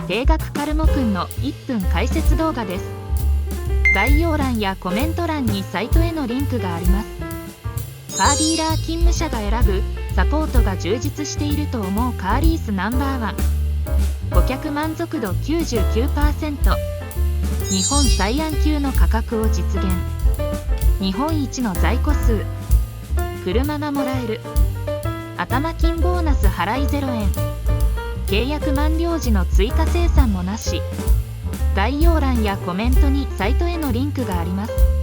定額カルモくんの1分解説動画です。概要欄やコメント欄にサイトへのリンクがあります。カーディーラー勤務者が選ぶサポートが充実していると思うカーリースナンバーワン。顧客満足度 99%。日本最安級の価格を実現。日本一の在庫数。車がもらえる。頭金ボーナス払い0円。契約満了時の追加生産もなし。概要欄やコメントにサイトへのリンクがあります。